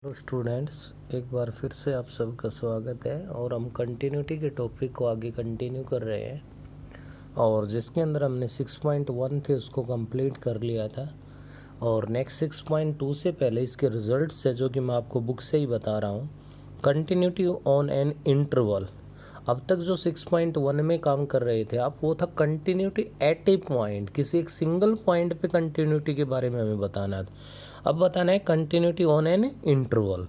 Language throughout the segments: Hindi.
हेलो स्टूडेंट्स, एक बार फिर से आप सबका स्वागत है और हम कंटिन्यूटी के टॉपिक को आगे कंटिन्यू कर रहे हैं और जिसके अंदर हमने 6.1 थे उसको कंप्लीट कर लिया था और नेक्स्ट 6.2 से पहले इसके रिजल्ट्स है जो कि मैं आपको बुक से ही बता रहा हूँ। Continuity on an interval. अब तक जो 6.1 में काम कर रहे थे आप, वो था कंटिन्यूटी एट ए पॉइंट, किसी एक सिंगल पॉइंट पे कंटिन्यूटी के बारे में हमें बताना था। अब बताना है continuity on an interval,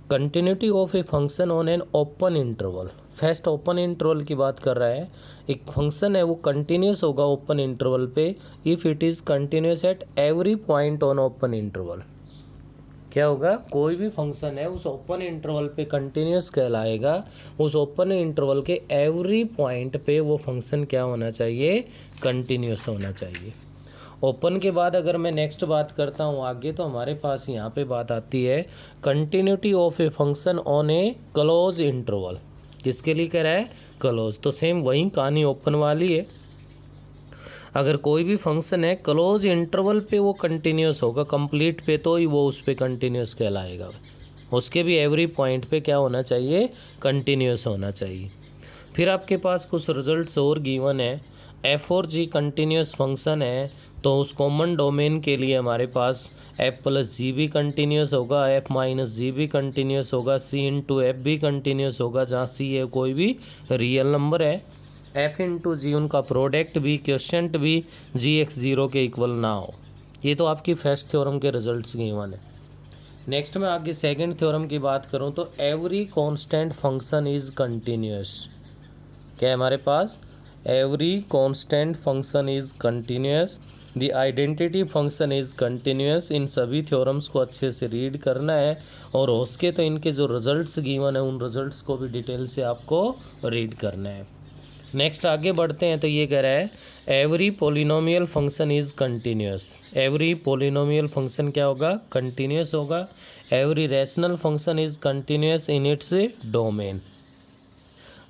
continuity of a function on an open interval. First open interval की बात कर रहा है। एक फंक्शन है वो कंटिन्यूस होगा ओपन इंटरवल पे if it is continuous at every point on open interval. क्या होगा, कोई भी फंक्शन है उस ओपन इंटरवल पे कंटिन्यूस कहलाएगा। उस ओपन इंटरवल के एवरी पॉइंट पे वो फंक्शन क्या होना चाहिए, कंटिन्यूस होना चाहिए। ओपन के बाद अगर मैं नेक्स्ट बात करता हूँ आगे, तो हमारे पास यहाँ पे बात आती है continuity of a function on A close interval. किसके लिए कह रहा है, क्लोज। तो सेम वही कहानी ओपन वाली है। अगर कोई भी फंक्शन है क्लोज इंटरवल पे वो कंटिन्यूस होगा, कंप्लीट पे तो ही वो उस पर कंटिन्यूस कहलाएगा। उसके भी एवरी पॉइंट पे क्या होना चाहिए, कंटिन्यूस होना चाहिए। फिर आपके पास कुछ रिजल्ट्स और गिवन है। एफ और जी कंटिन्यूस फंक्शन है तो उस कॉमन डोमेन के लिए हमारे पास एफ प्लस जी भी कंटिन्यूस होगा, एफ माइनस जी भी कंटिन्यूस होगा, सी इंटू एफ भी कंटिन्यूस होगा, जहाँ सी है कोई भी रियल नंबर है। एफ इंटू जी उनका प्रोडक्ट भी, क्वेश्चंट भी जी एक्स जीरो के इक्वल ना हो। ये तो आपकी फर्स्ट थ्योरम के रिजल्ट्स गिवन है। नेक्स्ट में आगे सेकंड थ्योरम की बात करूं तो every constant function is continuous. क्या है हमारे पास, every constant function is continuous, the identity function is continuous. इन सभी थ्योरम्स को अच्छे से रीड करना है और हो सके तो इनके जो रिजल्ट्स गिवन है उन रिजल्ट्स को भी डिटेल से आपको रीड करना है। नेक्स्ट आगे बढ़ते हैं तो ये कह रहा है every polynomial function is continuous. Every polynomial function क्या होगा, कंटिन्यूस होगा। Every rational function is continuous in its domain.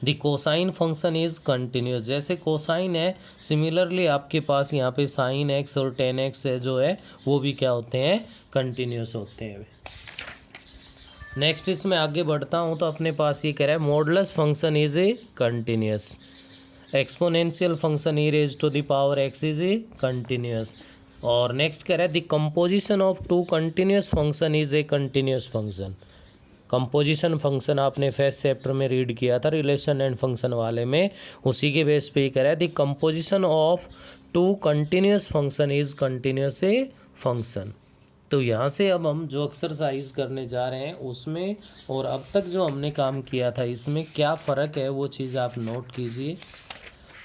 The cosine function is continuous. जैसे कोसाइन है, सिमिलरली आपके पास यहाँ पे साइन एक्स और टेन एक्स है जो है वो भी क्या होते हैं, कंटिन्यूस होते हैं। नेक्स्ट इसमें आगे बढ़ता हूँ तो अपने पास ये कह रहा है modulus function is a continuous. Exponential function e raise to the power x is a continuous. और नेक्स्ट कह रहा है the composition of two continuous function is a continuous function. Composition function आपने फर्स्ट चैप्टर में रीड किया था रिलेशन एंड फंक्शन वाले में, उसी के बेस पे ही कह रहा है the composition of two continuous function is continuous a function. तो यहाँ से अब हम जो एक्सरसाइज करने जा रहे हैं उसमें और अब तक जो हमने काम किया था इसमें क्या फ़र्क है वो चीज़ आप नोट कीजिए।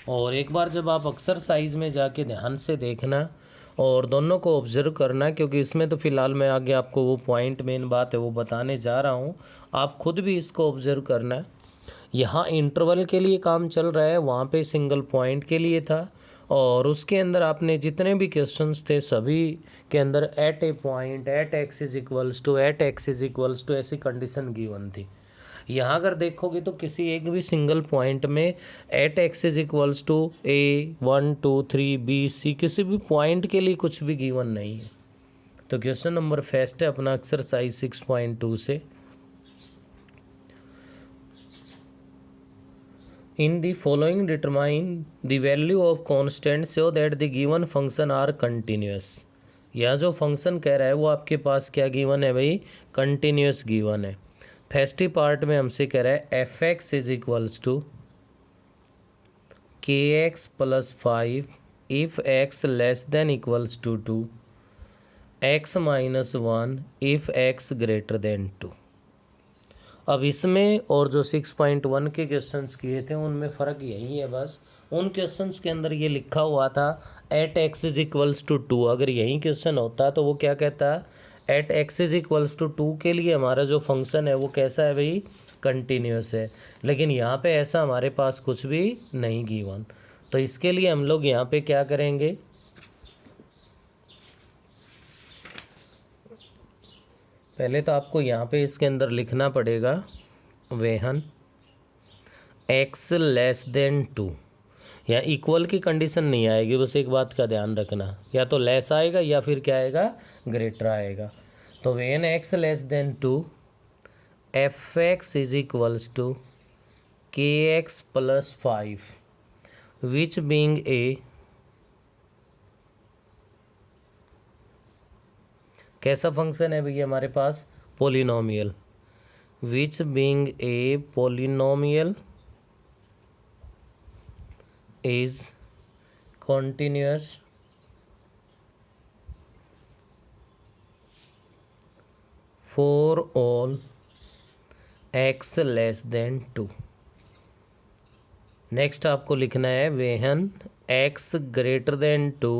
और एक बार जब आप एक्सरसाइज में जाके ध्यान से देखना और दोनों को ऑब्जर्व करना, क्योंकि इसमें तो फ़िलहाल मैं आगे आपको वो पॉइंट मेन बात है वो बताने जा रहा हूँ, आप खुद भी इसको ऑब्जर्व करना। यहाँ इंटरवल के लिए काम चल रहा है, वहाँ पे सिंगल पॉइंट के लिए था और उसके अंदर आपने जितने भी क्वेश्चंस थे सभी के अंदर at a point, at x is equals to, at x is equals to ऐसी कंडीशन गिवन थी। यहाँ अगर देखोगे तो किसी एक भी सिंगल पॉइंट में at x is equals to a 1 2 3 B C किसी भी पॉइंट के लिए कुछ भी गिवन नहीं है। तो क्वेश्चन नंबर फर्स्ट है अपना एक्सरसाइज 6.2 से, in the following determine the value of constant so that the given function are continuous. यह जो फंक्शन कह रहा है वो आपके पास क्या गिवन है भाई, कंटिन्यूस गिवन है। फर्स्ट पार्ट में हमसे कह रहा है f x is equals to k x plus 5 if x less than equals to 2, x minus 1 if x greater than 2। अब इसमें और जो 6.1 के क्वेश्चंस किए थे उनमें फ़र्क यही है बस। उन क्वेश्चंस के अंदर ये लिखा हुआ था at x is equals to 2। अगर यही क्वेश्चन होता तो वो क्या कहता, at x is equals to 2 के लिए हमारा जो फंक्शन है वो कैसा है भाई, कंटिन्यूस है। लेकिन यहाँ पे ऐसा हमारे पास कुछ भी नहीं गिवन, तो इसके लिए हम लोग यहाँ पे क्या करेंगे, पहले तो आपको यहाँ पे इसके अंदर लिखना पड़ेगा वेहन एक्स लेस देन 2। यहाँ इक्वल की कंडीशन नहीं आएगी, बस एक बात का ध्यान रखना, या तो लेस आएगा या फिर क्या आएगा, ग्रेटर आएगा। तो when x less than 2 fx is equals to kx plus 5 which being a कैसा फंक्शन है भैया हमारे पास, polynomial, which being a polynomial is continuous for all x less than 2। Next आपको लिखना है when x greater than 2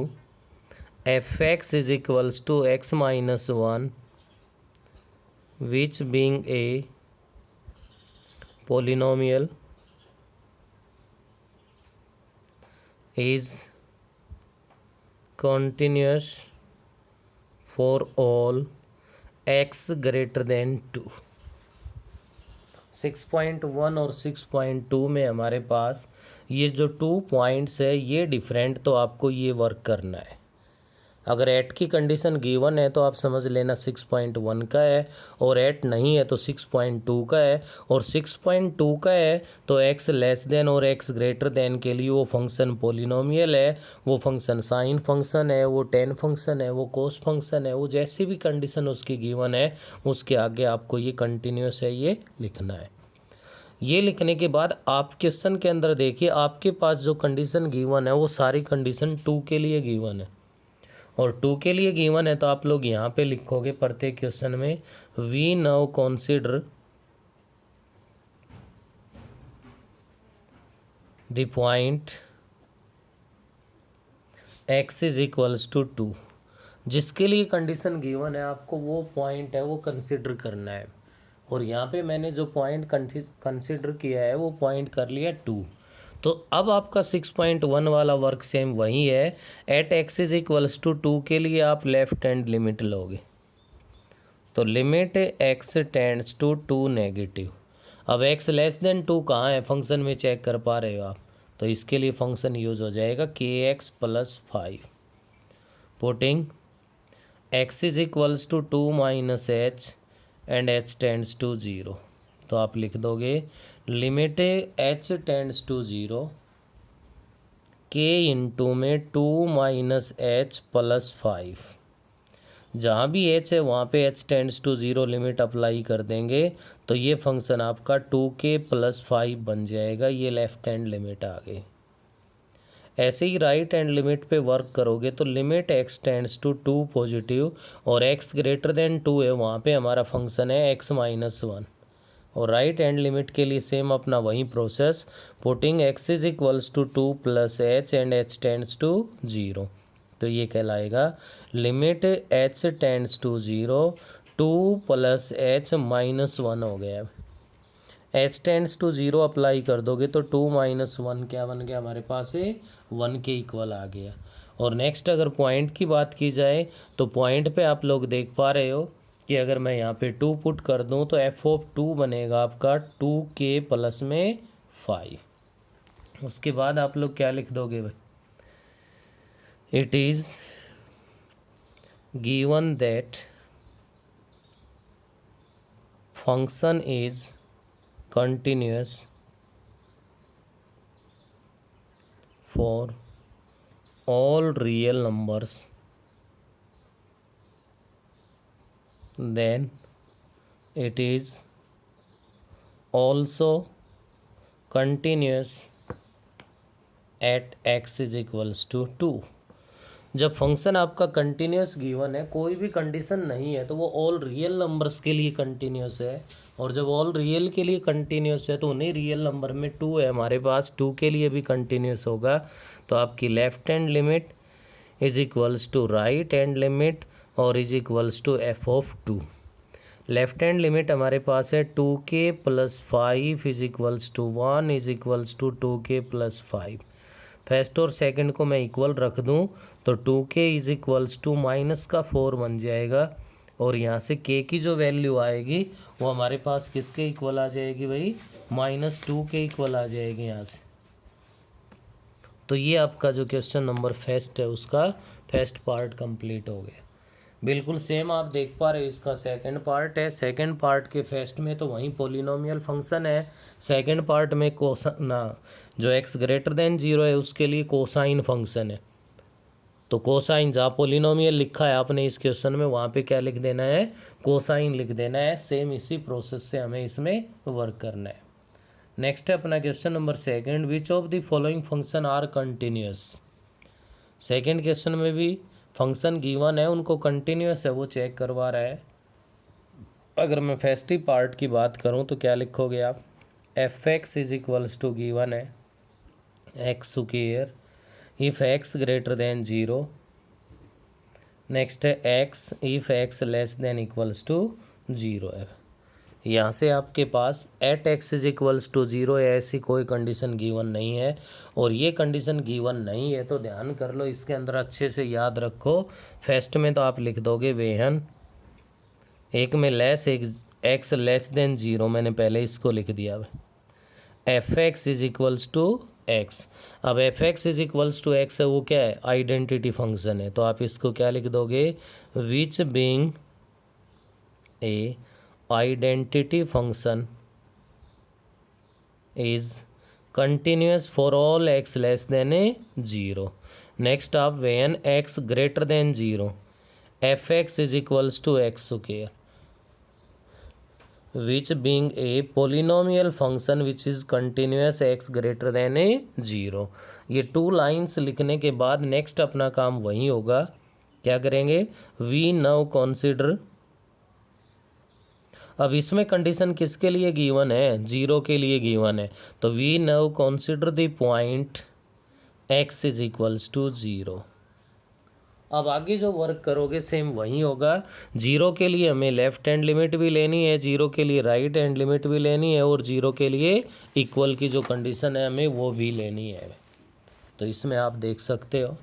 fx is equals to x minus 1 which being a polynomial is continuous for all x greater than 2। 6.1 और 6.2 में हमारे पास ये जो 2 पॉइंट्स है ये डिफरेंट, तो आपको ये वर्क करना है। अगर एट की कंडीशन गिवन है तो आप समझ लेना 6.1 का है, और एट नहीं है तो 6.2 का है, और 6.2 का है तो x लेस देन और x ग्रेटर देन के लिए वो फंक्शन पोलिनोमियल है, वो फंक्शन साइन फंक्शन है, वो टेन फंक्शन है, वो कोस फंक्शन है, वो जैसी भी कंडीशन उसकी गिवन है उसके आगे आपको ये कंटिन्यूस है ये लिखना है। ये लिखने के बाद आप क्वेश्चन के अंदर देखिए आपके पास जो कंडीशन गिवन है वो सारी कंडीशन 2 के लिए गिवन है, और 2 के लिए गिवन है तो आप लोग यहाँ पे लिखोगे प्रत्येक क्वेश्चन में we now consider the point x is equals to 2। जिसके लिए कंडीशन गिवन है आपको वो पॉइंट है वो कंसीडर करना है, और यहाँ पे मैंने जो पॉइंट कंसीडर किया है वो पॉइंट कर लिया 2। तो अब आपका 6.1 वाला वर्क सेम वही है। At x is equals to 2 के लिए आप लेफ्ट हैंड लिमिट लोगे, तो limit x tends to 2 negative. अब एक्स लेस देन 2 कहाँ है फंक्शन में चेक कर पा रहे हो आप, तो इसके लिए फंक्शन यूज हो जाएगा के x plus 5 putting x is equals to 2 minus h and h tends to 0। तो आप लिख दोगे लिमिट एच टेंड्स टू 0 के इंटू में 2 माइनस एच प्लस 5। जहाँ भी एच है वहाँ पे h tends to 0 limit apply कर देंगे तो ये फंक्शन आपका 2k प्लस 5 बन जाएगा। ये लेफ्ट हैंड लिमिट आ गई। ऐसे ही राइट हैंड लिमिट पे वर्क करोगे तो limit x tends to 2 positive और x ग्रेटर देन 2 है वहाँ पे हमारा फंक्शन है x माइनस 1, और राइट हैंड लिमिट के लिए सेम अपना वही process putting x is equals to 2 plus h and h tends to 0। तो ये कहलाएगा limit h tends to 0 2 plus h minus 1 हो गया। h टेंड्स टू 0 अप्लाई कर दोगे तो 2 माइनस 1 क्या बन गया हमारे पास है 1 के इक्वल आ गया। और नेक्स्ट अगर पॉइंट की बात की जाए तो पॉइंट पे आप लोग देख पा रहे हो कि अगर मैं यहाँ पे 2 पुट कर दूँ तो f ऑफ 2 बनेगा आपका 2k प्लस में 5। उसके बाद आप लोग क्या लिख दोगे भाई, it is given that function is continuous for all real numbers, then it is also continuous at x is equals to 2। जब फंक्शन आपका कंटिन्यूस गिवन है, कोई भी कंडीशन नहीं है, तो वो ऑल रियल नंबर्स के लिए कंटिन्यूस है, और जब ऑल रियल के लिए कंटिन्यूस है तो उन्हीं रियल नंबर में 2 है हमारे पास, 2 के लिए भी कंटिन्यूस होगा। तो आपकी left hand limit is equals to right hand limit और is equals to f of 2। Left hand limit हमारे पास है 2k plus 5 is equals to 1 is equals to 2k plus 5। First और सेकंड को मैं इक्वल रख दूं तो 2k is equals to minus का 4 बन जाएगा, और यहाँ से k की जो वैल्यू आएगी वो हमारे पास किसके इक्वल आ जाएगी भाई, -2 के इक्वल आ जाएगी यहाँ से। तो ये आपका जो क्वेश्चन नंबर फर्स्ट है उसका फर्स्ट पार्ट कंप्लीट हो गया। बिल्कुल सेम आप देख पा रहे हो, इसका सेकंड पार्ट है। सेकंड पार्ट के फर्स्ट में तो वही पोलिनोमियल फंक्शन है, सेकंड पार्ट में कोसाना जो x ग्रेटर देन 0 है उसके लिए कोसाइन फंक्शन है। तो कोसाइन जहाँ पोलिनोमियल लिखा है आपने इस क्वेश्चन में, वहाँ पे क्या लिख देना है, कोसाइन लिख देना है। सेम इसी प्रोसेस से हमें इसमें वर्क करना है। नेक्स्ट है अपना question number second, which of the following function are continuous. Second question में भी फंक्शन गिवन है, उनको कंटिन्यूस है वो चेक करवा रहा है। अगर मैं फर्स्ट पार्ट की बात करूं तो क्या लिखोगे आप, f x is equals to given है x square if x greater than 0। Next है x if x less than equals to 0 है। यहाँ से आपके पास at x is equals to 0 है, ऐसी कोई कंडीशन गिवन नहीं है। और ये कंडीशन गिवन नहीं है तो ध्यान कर लो, इसके अंदर अच्छे से याद रखो। फर्स्ट में तो आप लिख दोगे वेहन, एक में लेस एक्स लेस देन 0, मैंने पहले इसको लिख दिया। F x is equals to x, अब f x is equals to x है वो क्या है, आइडेंटिटी फंक्शन है। तो आप इसको क्या लिख दोगे, which being a identity function is continuous for all x less than a 0. Next up, when x greater than 0, fx is equals to x square, which being a polynomial function which is continuous x greater than a 0. ये 2 लाइन्स लिखने के बाद नेक्स्ट अपना काम वही होगा, क्या करेंगे, वी नाउ कंसीडर। अब इसमें कंडीशन किसके लिए गिवन है, 0 के लिए गिवन है। तो we now consider the point x is equals to 0। अब आगे जो वर्क करोगे सेम वही होगा। 0 के लिए हमें लेफ्ट हैंड लिमिट भी लेनी है, 0 के लिए राइट हैंड लिमिट भी लेनी है, और 0 के लिए इक्वल की जो कंडीशन है हमें वो भी लेनी है। तो इसमें आप देख सकते हो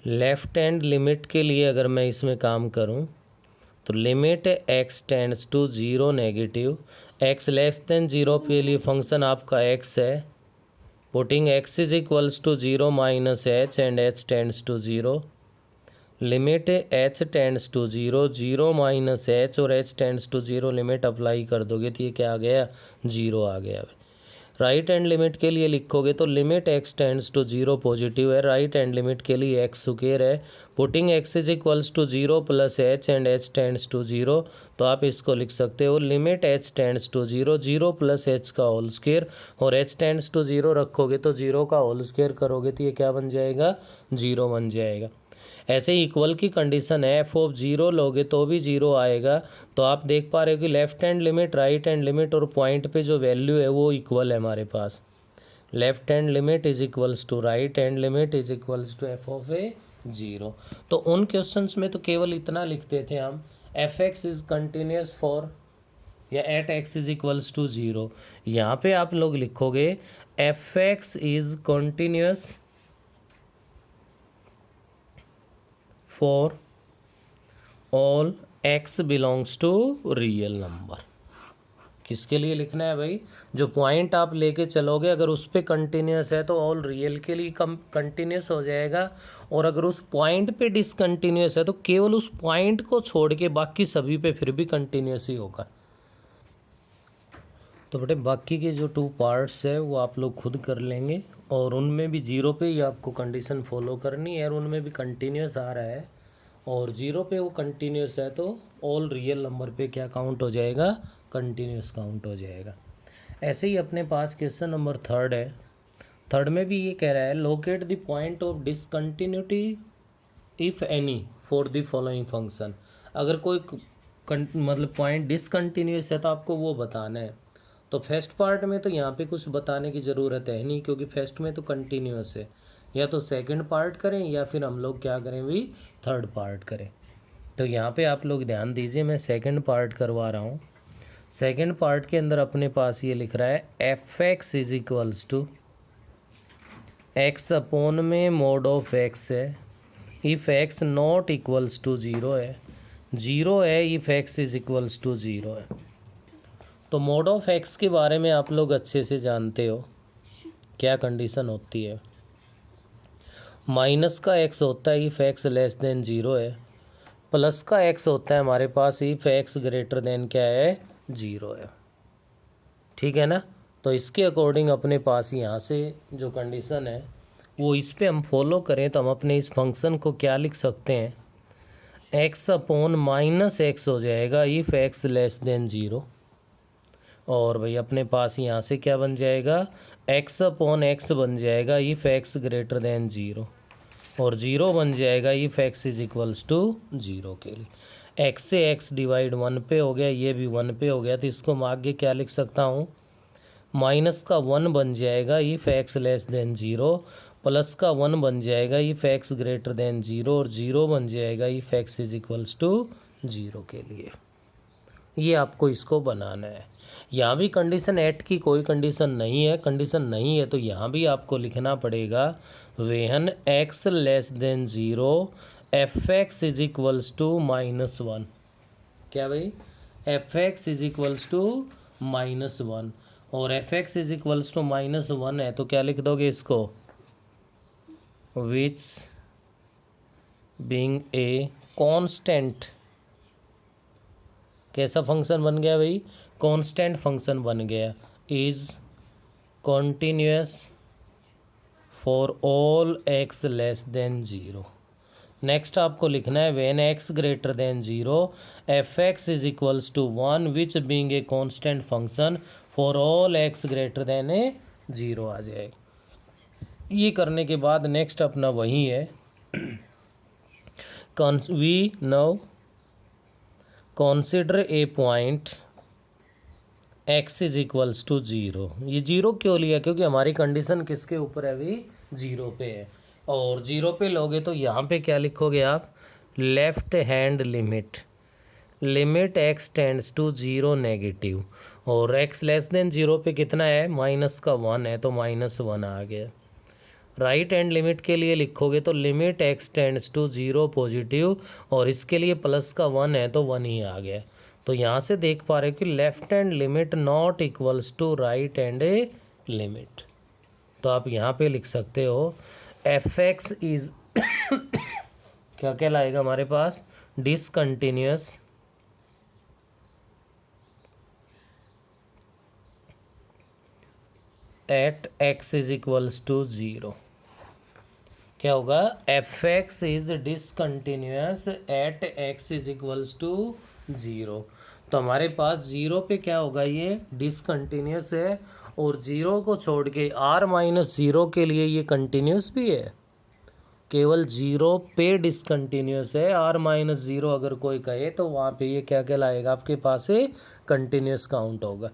लेफ्ट हैंड लिमिट के लिए अगर मैं इसमें काम करूं तो limit x tends to 0 negative, x less than 0 के लिए फंक्शन आपका x है, putting x is equals to 0 minus h and h tends to 0, limit h tends to 0, 0 minus h और h tends to 0 limit apply कर दोगे तो ये क्या आ गया, 0 आ गया। राइट हैंड लिमिट के लिए लिखोगे तो limit x tends to 0 positive है, राइट हैंड लिमिट के लिए x स्क्वायर है, putting x is equals to 0 plus h and h tends to 0। तो आप इसको लिख सकते हो limit h tends to 0, 0 plus h का होल स्क्वायर, और h टेंड्स टू 0 रखोगे तो 0 का होल स्क्वायर करोगे तो ये क्या बन जाएगा, 0 बन जाएगा। ऐसे ही इक्वल की कंडीशन है, एफ ऑफ 0 लोगे तो भी 0 आएगा। तो आप देख पा रहे हो कि left hand limit, right hand limit और पॉइंट पे जो वैल्यू है वो इक्वल है हमारे पास। Left hand limit is equals to right hand limit is equals to f of a 0। तो उन क्वेश्चंस में तो केवल इतना लिखते थे हम, f x is continuous for या at x is equals to 0। यहाँ पे आप लोग लिखोगे f x is continuous for all x belongs to real number. किसके लिए लिखना है भाई, जो पॉइंट आप लेके चलोगे अगर उस पर कंटिन्यूस है तो ऑल रियल के लिए कंटिन्यूस हो जाएगा, और अगर उस पॉइंट पे डिसकंटिन्यूस है तो केवल उस पॉइंट को छोड़ के बाकी सभी पे फिर भी कंटिन्यूस ही होगा। तो बेटे बाकी के जो 2 पार्ट्स है वो आप लोग खुद कर लेंगे, और उनमें भी 0 पे ही आपको कंडीशन फॉलो करनी है, और उनमें भी कंटिन्यूस आ रहा है, और 0 पे वो कंटिन्यूस है तो ऑल रियल नंबर पे क्या काउंट हो जाएगा, कंटिन्यूस काउंट हो जाएगा। ऐसे ही अपने पास क्वेश्चन नंबर 3 है। 3 में भी ये कह रहा है locate the point of discontinuity if any for the following function. अगर कोई मतलब पॉइंट डिसकंटिन्यूस है तो आपको वो बताना है। तो फर्स्ट पार्ट में तो यहाँ पे कुछ बताने की ज़रूरत है नहीं, क्योंकि फर्स्ट में तो कंटिन्यूस है। या तो सेकंड पार्ट करें या फिर हम लोग क्या करें भी, थर्ड पार्ट करें। तो यहाँ पे आप लोग ध्यान दीजिए, मैं सेकंड पार्ट करवा रहा हूँ। सेकंड पार्ट के अंदर अपने पास ये लिख रहा है f x is equals to x upon में मोड ऑफ एक्स है, if x not equals to 0 है, 0 है if x is equals to 0 है। तो मोड ऑफ एक्स के बारे में आप लोग अच्छे से जानते हो क्या कंडीशन होती है। माइनस का एक्स होता है if x less than zero है, प्लस का एक्स होता है हमारे पास इफ़ एक्स ग्रेटर देन क्या है, ज़ीरो है। ठीक है ना। तो इसके अकॉर्डिंग अपने पास यहाँ से जो कंडीशन है वो इस पे हम फॉलो करें तो हम अपने इस फंक्शन को क्या लिख सकते हैं, एक्स अपॉन माइनस एक्स हो जाएगा if x less than zero. और भाई अपने पास यहाँ से क्या बन जाएगा, एक्स अपॉन एक्स बन जाएगा if x greater than zero, और ज़ीरो बन जाएगा if x is equals to zero के लिए। एक्स से एक्स डिवाइड वन पे हो गया, ये भी वन पे हो गया, तो इसको मैं आगे क्या लिख सकता हूँ, माइनस का वन बन जाएगा if x less than zero, plus का वन बन जाएगा if x greater than zero, और ज़ीरो बन जाएगा if x is equals to zero के लिए। ये आपको इसको बनाना है। यहाँ भी कंडीशन एट की कोई कंडीशन नहीं है, कंडीशन नहीं है तो यहाँ भी आपको लिखना पड़ेगा when x less than zero f x is equals to minus one. क्या भाई, f x is equals to minus one, और f x is equals to minus one है तो क्या लिख दोगे इसको, विच बीइंग ए कांस्टेंट, कैसा फंक्शन बन गया भाई, कांस्टेंट फंक्शन बन गया, is continuous for all x less than zero. Next आपको लिखना है when x greater than zero f x is equals to one which being a constant function for all x greater than a zero आ जाएगा। ये करने के बाद नेक्स्ट अपना वही है, we now consider a point x is equals to zero. ये ज़ीरो क्यों लिया, क्योंकि हमारी कंडीशन किसके ऊपर है अभी, ज़ीरो पे है, और ज़ीरो पे लोगे तो यहाँ पे क्या लिखोगे आप, left hand limit, limit x tends to zero negative, और एक्स लेस देन ज़ीरो पे कितना है, माइनस का वन है तो माइनस वन आ गया। राइट हैंड लिमिट के लिए लिखोगे तो limit x tends to zero positive, और इसके लिए प्लस का वन है तो वन ही आ गया। तो यहाँ से देख पा रहे कि left hand limit not equals to right hand limit, तो आप यहाँ पे लिख सकते हो एफ एक्स इज क्या कहलाएगा हमारे पास, discontinuous at x is equals to zero. क्या होगा, f x is discontinuous at x is equals to zero. तो हमारे पास ज़ीरो पे क्या होगा, ये डिसकंटिन्यूअस है, और ज़ीरो को छोड़ के आर माइनस ज़ीरो के लिए ये कंटिन्यूस भी है, केवल ज़ीरो पे डिसकंटिन्यूस है, आर माइनस ज़ीरो अगर कोई कहे तो वहाँ पे ये क्या कहलाएगा आपके पास है, कंटिन्यूस काउंट होगा।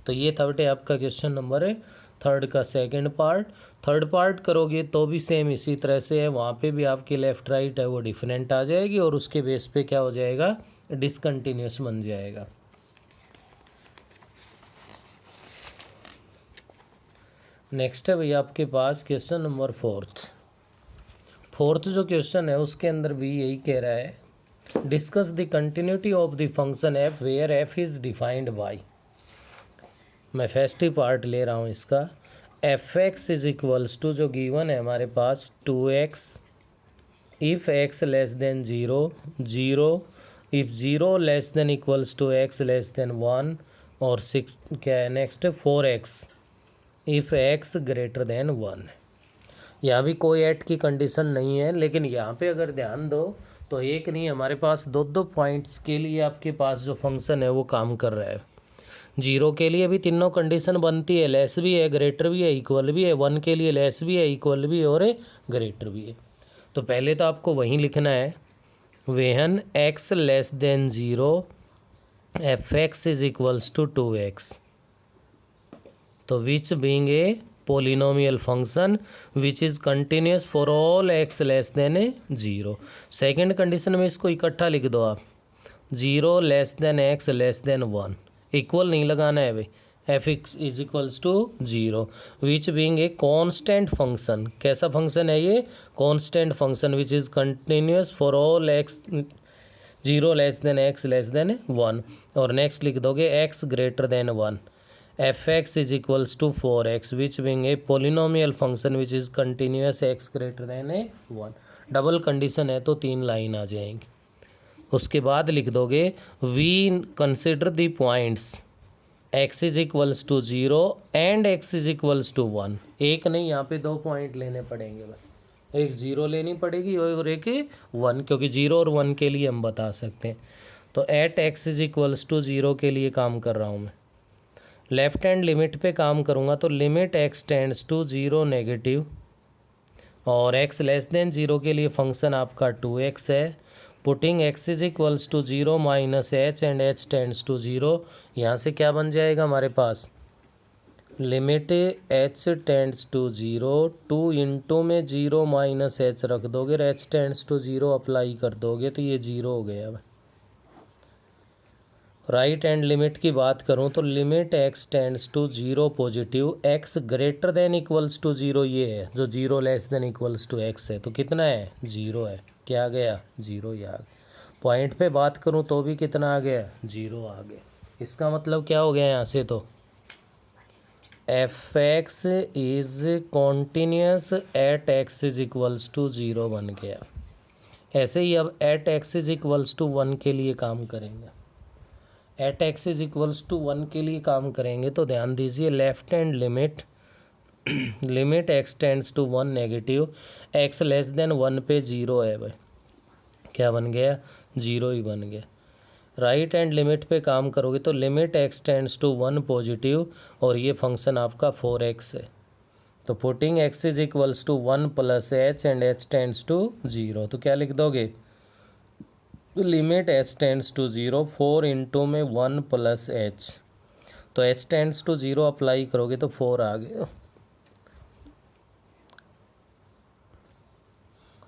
तो ये था बेटे आपका क्वेश्चन नंबर है थर्ड का सेकंड पार्ट। थर्ड पार्ट करोगे तो भी सेम इसी तरह से है, वहाँ पे भी आपकी लेफ़्ट राइट है वो डिफरेंट आ जाएगी, और उसके बेस पे क्या हो जाएगा, डिसकंटिन्यूस बन जाएगा। नेक्स्ट है भैया आपके पास क्वेश्चन नंबर फोर्थ जो क्वेश्चन है उसके अंदर भी यही कह रहा है, discuss the continuity of the function f where f is defined by. मैं फर्स्ट ही पार्ट ले रहा हूँ इसका, f x is equals to जो गिवन है हमारे पास 2x if x less than zero, zero if zero less than equals to x less than one, और सिक्स क्या है next 4x if x greater than one. यहाँ भी कोई एट की कंडीशन नहीं है, लेकिन यहाँ पे अगर ध्यान दो तो एक नहीं, हमारे पास दो दो पॉइंट्स के लिए आपके पास जो फंक्शन है वो काम कर रहा है। जीरो के लिए भी तीनों कंडीशन बनती है, लेस भी है, ग्रेटर भी है, इक्वल भी है, वन के लिए लेस भी है, इक्वल भी है और ग्रेटर भी है। तो पहले तो आपको वहीं लिखना है, when x less than zero f x is equals to 2x, तो which being a polynomial function which is continuous for all x less than a zero. Second condition में इसको इकट्ठा लिख दो आप, zero less than x less than one, equal नहीं लगाना है भाई, f x is equals to zero, which being a constant function, कैसा फंक्शन है ये, constant function which is continuous for all x zero less than x less than one, और नेक्स्ट लिख दोगे x greater than one, f x is equals to 4x which being a polynomial function which is continuous x greater than a 1। Double condition है तो 3 लाइन आ जाएंगी। उसके बाद लिख दोगे we consider the points x is equals to 0 and x is equals to 1। एक नहीं, यहाँ पे 2 पॉइंट लेने पड़ेंगे भाई, एक 0 लेनी पड़ेगी और एक 1, क्योंकि 0 और 1 के लिए हम बता सकते हैं। तो at x is equals to 0 के लिए काम कर रहा हूँ मैं। लेफ्ट हैंड लिमिट पे काम करूँगा तो limit x tends to 0 negative और x लेस देन 0 के लिए फंक्शन आपका 2x है। Putting x is equals to 0 minus h and h tends to 0। यहाँ से क्या बन जाएगा हमारे पास, limit h tends to 0, 2 into में 0 माइनस एच रख दोगे और h टेंड्स टू 0 अप्लाई कर दोगे तो ये 0 हो गया। राइट हैंड लिमिट की बात करूँ तो limit x tends to 0 positive, x greater than equals to 0 ये है, जो 0 less than equals to x है, तो कितना है 0 है। क्या आ गया 0 ही आ गया। पॉइंट पे बात करूँ तो भी कितना आ गया 0 आ गया। इसका मतलब क्या हो गया यहाँ से, तो f x is continuous at x is equals to 0 बन गया। ऐसे ही अब at x is equals to 1 के लिए काम करेंगे। At x is equals to 1 के लिए काम करेंगे तो ध्यान दीजिए left hand limit limit x tends to 1 negative, x less than 1 पे 0 है भाई, क्या बन गया 0 ही बन गया। राइट हैंड लिमिट पे काम करोगे तो limit x tends to 1 positive और ये फंक्शन आपका 4x है। तो putting x is equals to 1 plus h and h tends to 0, तो क्या लिख दोगे, limit h tends to 0, 4 into में 1 प्लस एच, तो h टेंड्स टू 0 अप्लाई करोगे तो 4 आ गया।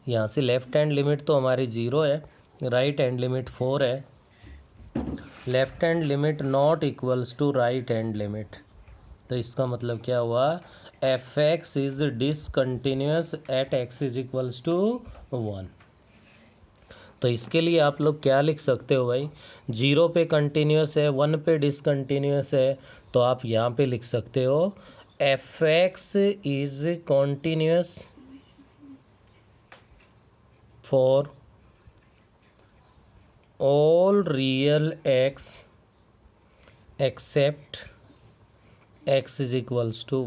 यहाँ से लेफ्ट हैंड लिमिट तो हमारी 0 है, राइट हैंड लिमिट 4 है। Left hand limit not equals to right hand limit, तो इसका मतलब क्या हुआ, f x is discontinuous at x is equals to 1। तो इसके लिए आप लोग क्या लिख सकते हो भाई, 0 पे कंटिन्यूस है, 1 पे डिसकंटिन्यूस है, तो आप यहाँ पे लिख सकते हो f x is continuous for all real x except x is equals to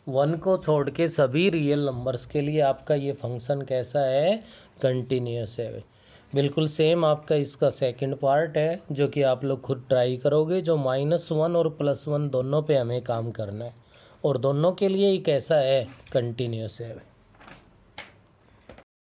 1 को छोड़ के सभी रियल नंबर्स के लिए आपका ये फंक्शन कैसा है, कंटिन्यूस है। बिल्कुल सेम आपका इसका सेकंड पार्ट है जो कि आप लोग खुद ट्राई करोगे, जो -1 और +1 दोनों पे हमें काम करना है और दोनों के लिए ही कैसा है, कंटिन्यूस है।